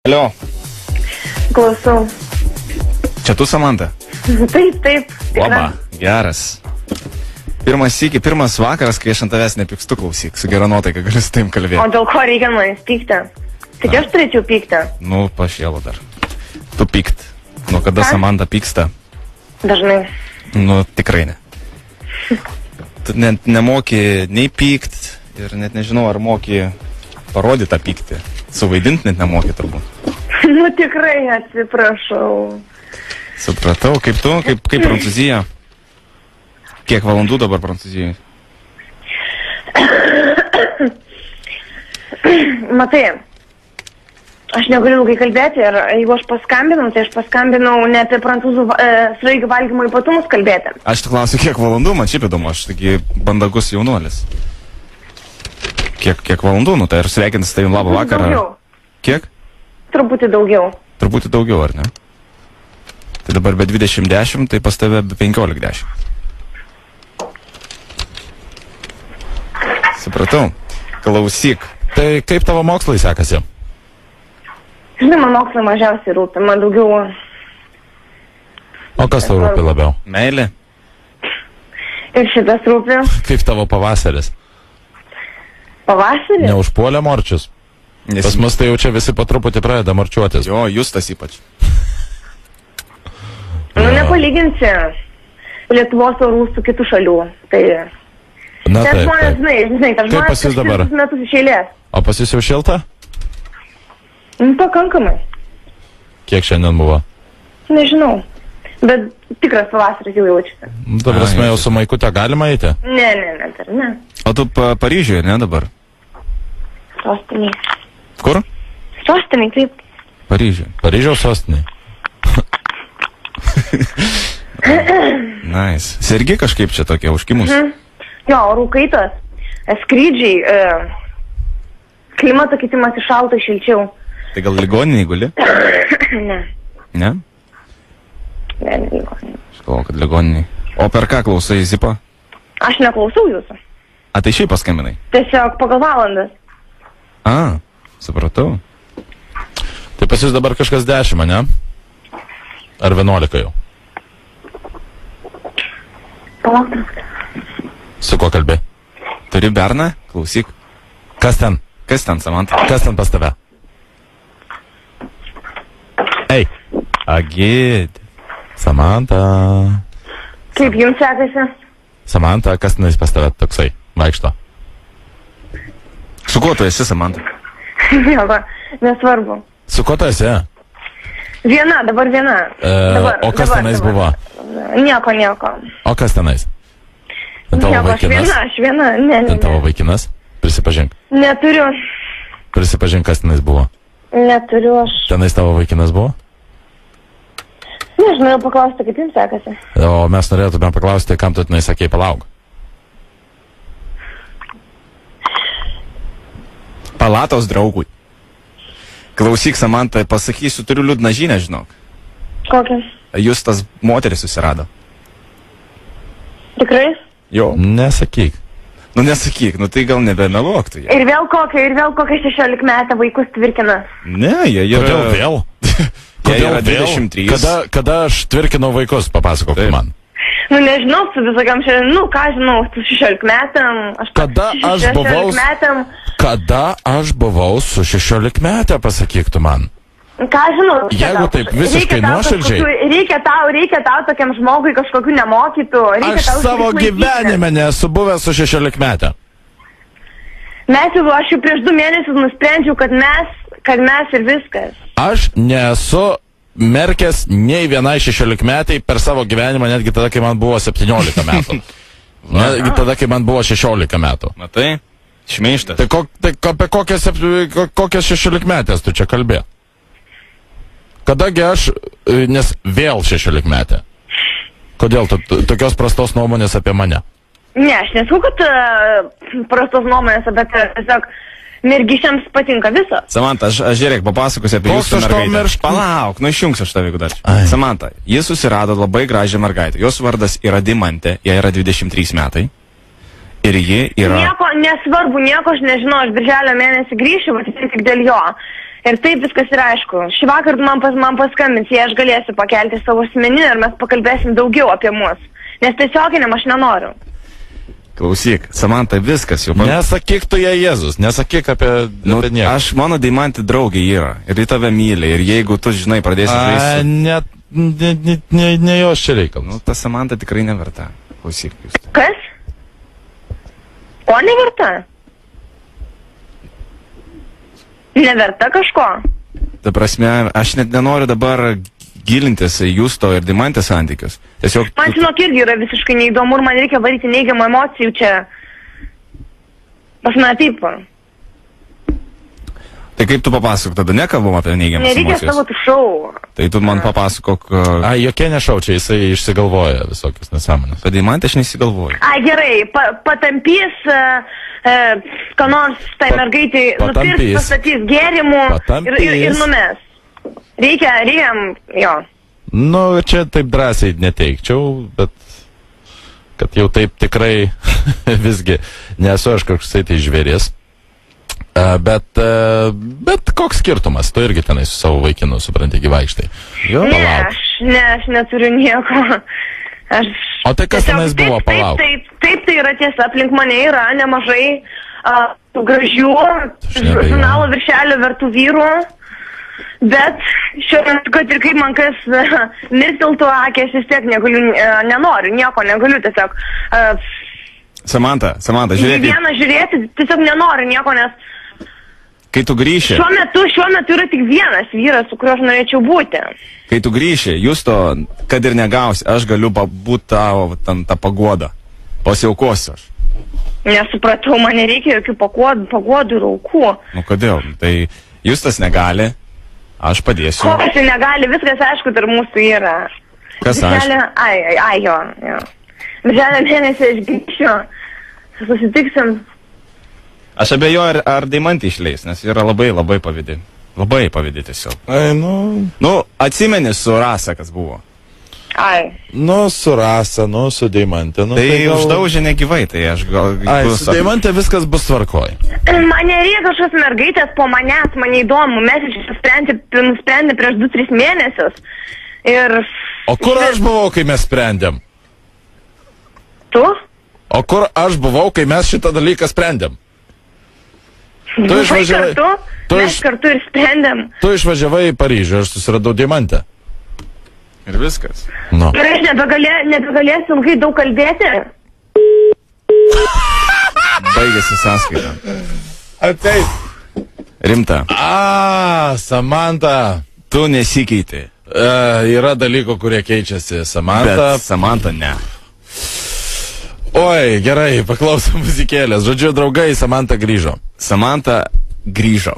Alio. Klausau. Čia tu, Samanta? Taip. Labą, geras. Pirmas vakaras, kai aš ant tavęs nepykstu, klausyk, su gera nuotaika galiu su taim kalbėti. O dėl ko reikia manęs pykti? Tik aš turėčiau pykti. Nu, pašėlo dar. Tu pykt. Nu, kada Samanta pyksta? Dažnai. Nu, tikrai ne. Tu nemoki nei pykt ir net nežinau, ar moki parodyti tą pyktį. Suvaidinti net nemoki turbūt. Nu, tikrai atsiprašau. Supratau, kaip tu, kaip Prancūzija? Kiek valandų dabar Prancūzijoje? Matai, aš negaliu ilgai kalbėti ir jeigu aš paskambinau, tai aš paskambinau ne apie prancūzų sraigių valgymo ypatumus kalbėti. Aš tik klausiu, kiek valandų, man šiaip įdomu, aš taigi bandagus jaunuolis. Kiek valandų, nu tai ir sveikintis tavim labą vakarą. Daugiau. Kiek? Truputį daugiau. Truputį daugiau, ar ne? Tai dabar be 20:10, tai pas tave be 15:10. Supratau. Klausyk. Tai kaip tavo mokslai sekasi? Žinai, man mokslai mažiausiai rūpi, man daugiau... O kas tau rūpi labiau? Meilė? Ir šitas rūpi. Kaip tavo pavasaris? Pavasarį? Neužpuolė morčius? Pas mus tai jau čia visi po truputį pradeda marčiuotis. Jo, Justas ypač. Nu, nepalyginsi Lietuvos orų su kitų šalių. Tai... Na Ten taip, žmonės, žinai, tas Kaip pas jūs žmonės dabar? metus iš eilės. O pas jūs jau šilta? Nu, pakankamai. Kiek šiandien buvo? Nežinau. Bet tikras pavasaris jau jaučiasi. Ta prasme, jau su maikute galima eiti? Ne, dar ne. O tu Paryžiuje, ne dabar? Sostiniai. Kur? Sostiniai, taip. Paryžiuje. Paryžiaus sostiniai. Nice. Sergi kažkaip čia tokie užkimus? Jo, orų kaitos, skrydžiai, klimato kitimas iš šalto į šilčiau. Tai gal ligoniniai guli? Ne. Ne? Ne, ligoniniai. Aš galvoju, kad ligoniniai. O per ką klausai, Zipa? Aš neklausau jūsų. A, tai šiaip paskambinai? Tiesiog pagal valandas. A, supratau. Tai pas jūs dabar kažkas 10, ne? Ar 11 jau? Palauk. Su kuo kalbė? Turi berną? Klausyk. Kas ten? Kas ten, Samanta? Kas ten pas tave? Ei, Agėd. Samanta. Kaip jums sekasi? Samanta, kas tenais pas tave toksai vaikšto? Su kuo tu esi, Samanta? Nieko, nesvarbu. Su kuo tu esi? Viena, dabar viena. O kas tenais buvo? Nieko. O kas tenais? Ten tavo Nieko, vaikinas? aš viena. Ne. Ten tavo vaikinas? Prisipažink. Neturiu. Prisipažink, kas tenais buvo. Neturiu aš. Tenais tavo vaikinas buvo? Nežinau, paklausti, kaip jums sekasi. O mes norėtume paklausti, kam tu tenai sakei palauk. Palatos draugui. Klausyk, Samanta, pasakysiu, turiu liūdną žinią, žinok. Kokią? Justas moteris susirado. Tikrai? Jo. Nesakyk. Nu nesakyk, nu tai gal nebemeluok tu. Ir vėl kokią 16 metą vaikus tvirkina. Ne, jie yra... Kodėl vėl? Kodėl 23? Kada aš tvirkinau vaikus, papasakok tu man. Nu nežinau, su visokiam šiandien, ką žinau, su 16 metam. Kada aš buvau su 16 metę, pasakyk tu man. Ką žinau? Jeigu taip visiškai nuoširdžiai. Reikia tau tokiam žmogui kažkokių nemokytų. Aš savo gyvenime nesu buvęs su 16 metę. Aš jau prieš 2 mėnesius nusprendžiau, kad mes ir viskas. Aš nesu merkęs nei vienai 16 metai per savo gyvenimą, netgi tada, kai man buvo 17 metų. Netgi tada, kai man buvo 16 metų. Matai? Šmeištas. Tai apie kokias 16 metės tu čia kalbė? Kadagi aš, nes vėl 16 metė. Kodėl tokios prastos nuomonės apie mane? Ne, aš nesakau, kad prastos nuomonės, bet tiesiog mergišiams patinka viso. Samanta, aš žiūrėk, papasakosiu apie jūsų mergaitę. Palauk, nu išjungsiu aš tave, jeigu dar. Samanta, jis susirado labai gražią mergaitę. Jos vardas yra Dimantė, jai yra 23 metai. Ir ji yra... Nieko, nesvarbu, nieko aš nežinau, aš birželio mėnesį grįšiu, bet tik dėl jo. Ir taip viskas yra aišku. Šį vakarą man paskambins, jei aš galėsiu pakelti savo asmeninį ir mes pakalbėsim daugiau apie mus. Nes tiesioginiam aš nenoriu. Klausyk, Samanta, viskas jau... Nesakyk tu ją Jėzus, nesakyk apie nieką. Aš, mano deimantė draugė yra ir į tave myli ir jeigu tu, žinai, pradėsi žaisti... Ne jos čia reikalas. Nu, ta Samanta tikrai neverta. Klausyk, jūs. Kas? Ko neverta? Neverta kažko? Ta prasme, aš net nenoriu dabar gilintis į Justo ir deimantės santykius. Tiesiog... Man žinok irgi yra visiškai neįdomu ir man reikia varyti neigiamą emocijų čia. Pas mane taip. Tai kaip tu papasakok, tada nekalbam apie neigiamas emocijas? Nereikia savo tų šau. Tai tu man papasakok... Jokie nešau, čia jisai išsigalvoja visokius nesąmonės. Apie deimantę aš nesigalvoju. Gerai, patampys, ką nors tai mergaitai nupirks, pastatys gėrimų ir numes. Reikia, jo. Nu, čia taip drąsiai neteikčiau, bet kad jau taip tikrai visgi nesu aš koksai tai žvėris. Bet koks skirtumas, tu irgi tenai su savo vaikinu, supranti, vaikštai. Ne, aš neturiu nieko. O tai kas tenais buvo, palauk? Taip, tai yra tiesa, aplink mane yra nemažai gražių žurnalo viršelio vertų vyrų. Bet šiuo metu, kad ir kaip man kas mirtiltų akį, aš vis tiek nenoriu, nieko negaliu tiesiog. Samanta, žiūrėk. Vieną žiūrėti, tiesiog nenoriu nieko, nes... Kai tu grįši... Šiuo metu yra tik vienas vyras, su kuriuo aš norėčiau būti. Kai tu grįši, Justo, kad ir negausi, aš galiu būti tavo tą paguodą. Pasiaukosiu aš. Nesupratau, man nereikia jokių paguodų ir aukų. Nu kodėl? Tai Justas negali, aš padėsiu. Koks negali, viskas aišku, tarp mūsų yra. Kas aišku? Jo. Birželio mėnesį aš grįšiu, susitiksim. Aš abejoju, ar deimantį išleis, nes yra labai pavydi. Labai pavydi tiesiog. Nu, atsimeni su Rasa, kas buvo. Nu, su Rasa, su deimantė. Tai uždaužė negyvai, tai aš gal... Su deimantė viskas bus tvarkoj. Man nereikia kažkokios mergaitės po manęs, man įdomu. Mes nusprendė prieš 2-3 mėnesius. Ir... O kur aš buvau, kai mes sprendėm? Tu? O kur aš buvau, kai mes šitą dalyką sprendėm? Tu išvažiavai... Mes kartu ir sprendėm. Tu išvažiavai į Paryžių, aš susiradau deimantę. Ir viskas. Nu. Ir aš nebegalėsiu ilgai daug kalbėti. Baigėsi sąskaita. Ateik. Rimta. Samanta. Tu nesikeiti. Yra dalykų, kurie keičiasi. Samanta. Bet Samanta ne. Oi, gerai, paklausom muzikėlės. Žodžiu, draugai, Samanta grįžo. Samanta grįžo.